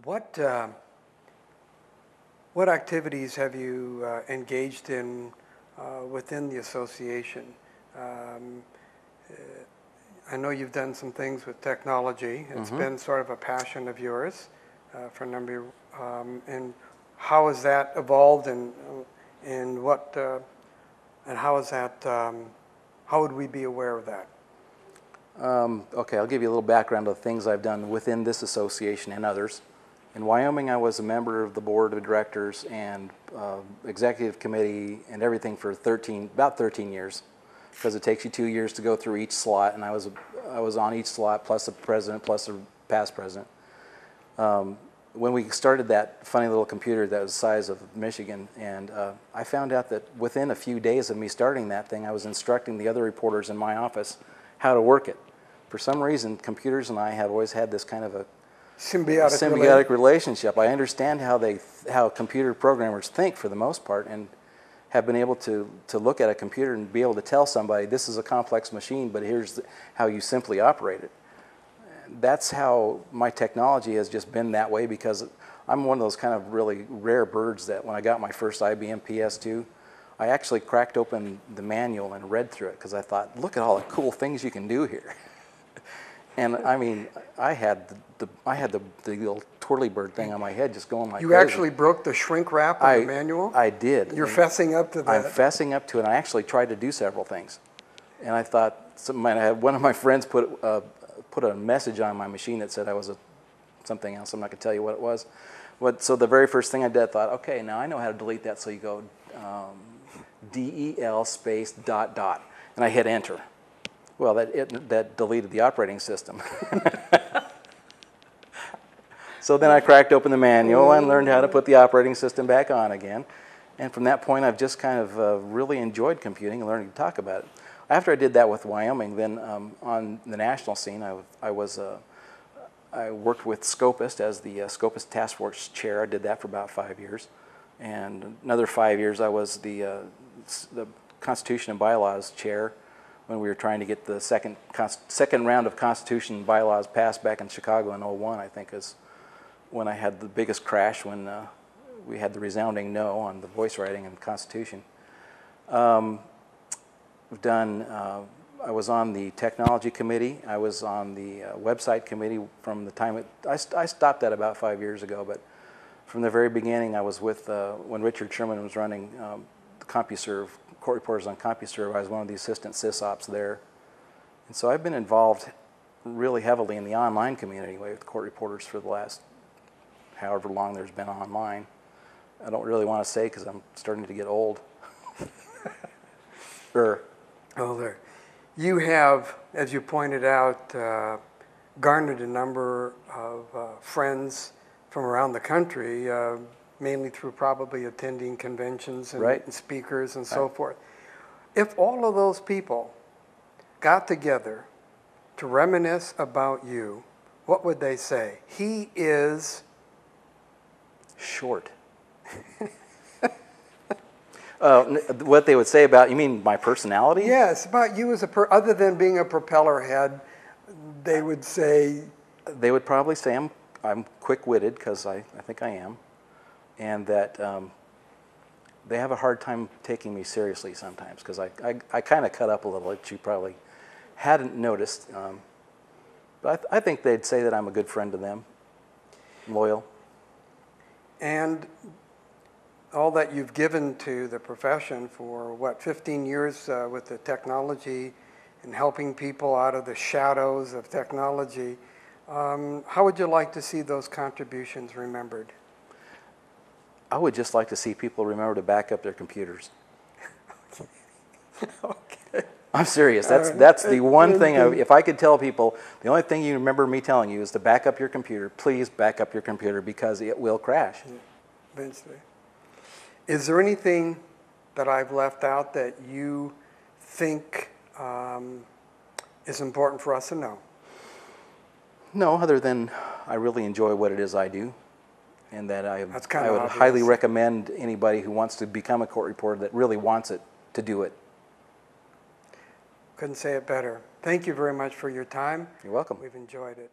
What what activities have you engaged in within the association? I know you've done some things with technology. It's been sort of a passion of yours for a number of, and how has that evolved, and what and how is that? How would we be aware of that? Okay, I'll give you a little background of the things I've done within this association and others. In Wyoming, I was a member of the board of directors and executive committee and everything for about 13 years, because it takes you 2 years to go through each slot, and I was on each slot plus the president plus the past president. When we started that funny little computer that was the size of Michigan, and I found out that within a few days of me starting that thing, I was instructing the other reporters in my office how to work it. For some reason, computers and I have always had this kind of a symbiotic relationship. I understand how computer programmers think for the most part, and have been able to look at a computer and be able to tell somebody, this is a complex machine, but here's how you simply operate it. That's how my technology has just been that way, because I'm one of those kind of really rare birds that when I got my first IBM PS2, I actually cracked open the manual and read through it, because I thought, look at all the cool things you can do here. And I mean, I had the little twirly bird thing on my head just going like You crazy. actually broke the shrink wrap of the manual? I did. You're fessing up to that? I'm fessing up to it. And I actually tried to do several things. And I thought, one of my friends put a message on my machine that said I was something else. I'm not going to tell you what it was. So the very first thing I did, I thought, okay, now I know how to delete that. So you go del space ... And I hit enter. Well, that deleted the operating system. So then I cracked open the manual and learned how to put the operating system back on again. And from that point, I've just kind of really enjoyed computing and learning to talk about it. After I did that with Wyoming, then on the national scene, I worked with Scopus as the Scopus Task Force chair. I did that for about 5 years. And another 5 years, I was the Constitution and Bylaws chair, when we were trying to get the second round of Constitution and bylaws passed back in Chicago in '01, I think, is when I had the biggest crash, when we had the resounding no on the voice writing in the Constitution. I was on the technology committee. I was on the website committee from the time I stopped that about 5 years ago, but from the very beginning, I was with, when Richard Sherman was running the CompuServe, Court Reporters on CompuServe, I was one of the assistant sysops there. And so I've been involved really heavily in the online community with court reporters for the last however long there's been online. I don't really want to say because I'm starting to get old. Oh, there. You have, as you pointed out, garnered a number of friends from around the country, mainly through probably attending conventions and speakers and so forth. If all of those people got together to reminisce about you, what would they say? He is short. What they would say about, you mean my personality? Yes, about you as other than being a propeller head, they would say... They would probably say I'm quick-witted, because I think I am, and that they have a hard time taking me seriously sometimes, because I kind of cut up a little, that you probably hadn't noticed. But I think they'd say that I'm a good friend to them, loyal. And all that you've given to the profession for, what, 15 years with the technology and helping people out of the shadows of technology, how would you like to see those contributions remembered? I would just like to see people remember to back up their computers. Okay. I'm serious. That's the one thing, if I could tell people, the only thing you remember me telling you is to back up your computer. Please back up your computer, because it will crash. Yeah, eventually. Is there anything that I've left out that you think is important for us to know? No, other than I really enjoy what it is I do, and that I would obvious. Highly recommend anybody who wants to become a court reporter that really wants it to do it. Couldn't say it better. Thank you very much for your time. You're welcome. We've enjoyed it.